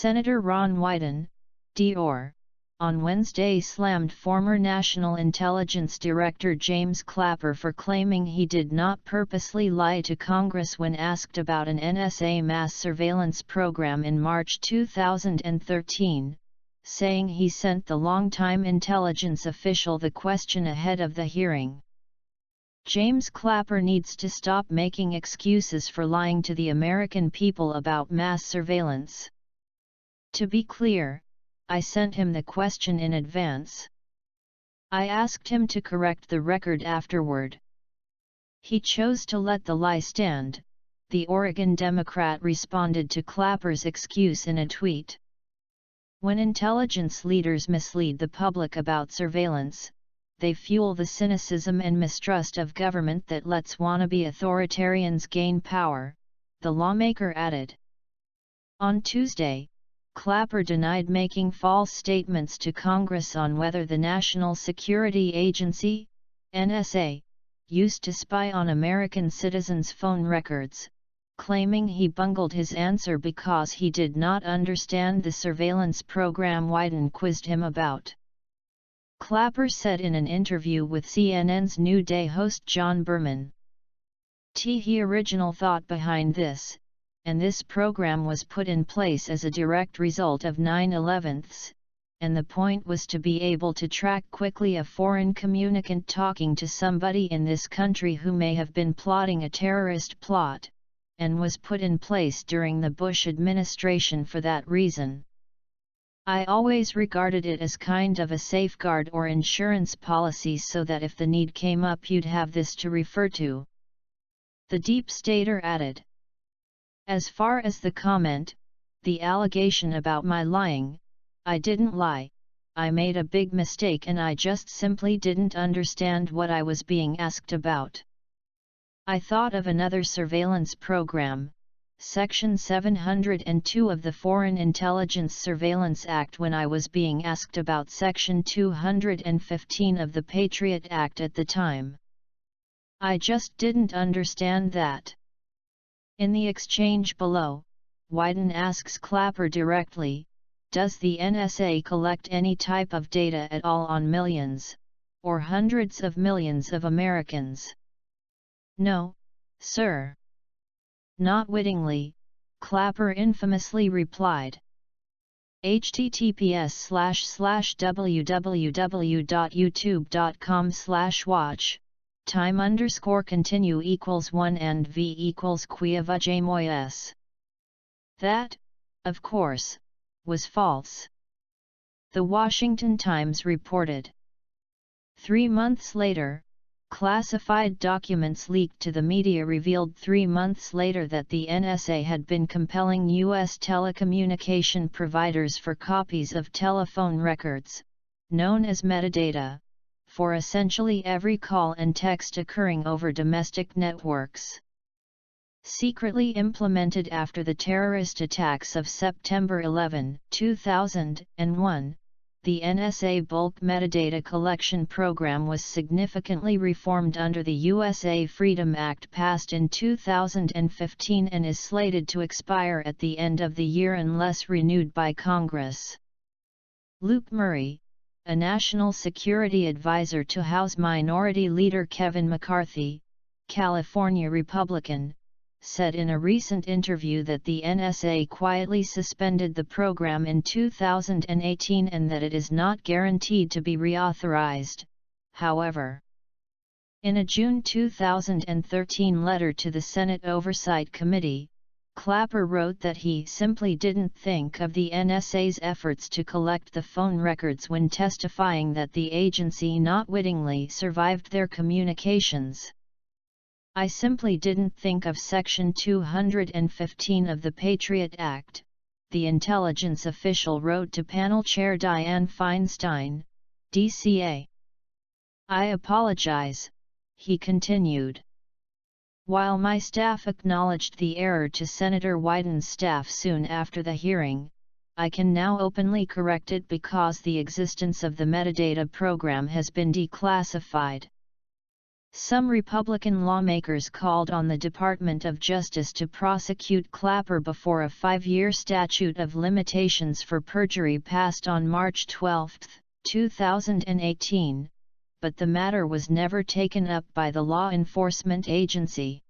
Senator Ron Wyden, D.O.R., on Wednesday slammed former National Intelligence Director James Clapper for claiming he did not purposely lie to Congress when asked about an NSA mass surveillance program in March 2013, saying he sent the longtime intelligence official the question ahead of the hearing. James Clapper needs to stop making excuses for lying to the American people about mass surveillance. To be clear, I sent him the question in advance. I asked him to correct the record afterward. He chose to let the lie stand, the Oregon Democrat responded to Clapper's excuse in a tweet. When intelligence leaders mislead the public about surveillance, they fuel the cynicism and mistrust of government that lets wannabe authoritarians gain power, the lawmaker added. On Tuesday, Clapper denied making false statements to Congress on whether the National Security Agency, NSA, used to spy on American citizens' phone records, claiming he bungled his answer because he did not understand the surveillance program Wyden quizzed him about. Clapper said in an interview with CNN's New Day host John Berman, "The original thought behind this, and this program was put in place as a direct result of 9/11, and the point was to be able to track quickly a foreign communicant talking to somebody in this country who may have been plotting a terrorist plot, and was put in place during the Bush administration for that reason. I always regarded it as kind of a safeguard or insurance policy so that if the need came up you'd have this to refer to." The deep stater added. As far as the comment, the allegation about my lying, I didn't lie, I made a big mistake and I just simply didn't understand what I was being asked about. I thought of another surveillance program, Section 702 of the Foreign Intelligence Surveillance Act when I was being asked about Section 215 of the Patriot Act at the time. I just didn't understand that. In the exchange below, Wyden asks Clapper directly, does the NSA collect any type of data at all on millions, or hundreds of millions of Americans? No, sir. Not wittingly, Clapper infamously replied. https://www.youtube.com/watch time_continue = 1 and v = quiavajamoyes. That, of course, was false. The Washington Times reported. 3 months later, classified documents leaked to the media revealed 3 months later that the NSA had been compelling U.S. telecommunication providers for copies of telephone records, known as metadata, for essentially every call and text occurring over domestic networks. Secretly implemented after the terrorist attacks of September 11, 2001, the NSA bulk metadata collection program was significantly reformed under the USA Freedom Act passed in 2015 and is slated to expire at the end of the year unless renewed by Congress. Luke Murray, a national security advisor to House Minority Leader Kevin McCarthy, California Republican, said in a recent interview that the NSA quietly suspended the program in 2018 and that it is not guaranteed to be reauthorized, however. In a June 2013 letter to the Senate Oversight Committee, Clapper wrote that he simply didn't think of the NSA's efforts to collect the phone records when testifying that the agency not wittingly survived their communications. I simply didn't think of Section 215 of the Patriot Act, the intelligence official wrote to panel chair Dianne Feinstein, DCA. I apologize, he continued. While my staff acknowledged the error to Senator Wyden's staff soon after the hearing, I can now openly correct it because the existence of the metadata program has been declassified. Some Republican lawmakers called on the Department of Justice to prosecute Clapper before a 5-year statute of limitations for perjury passed on March 12, 2018, but the matter was never taken up by the law enforcement agency.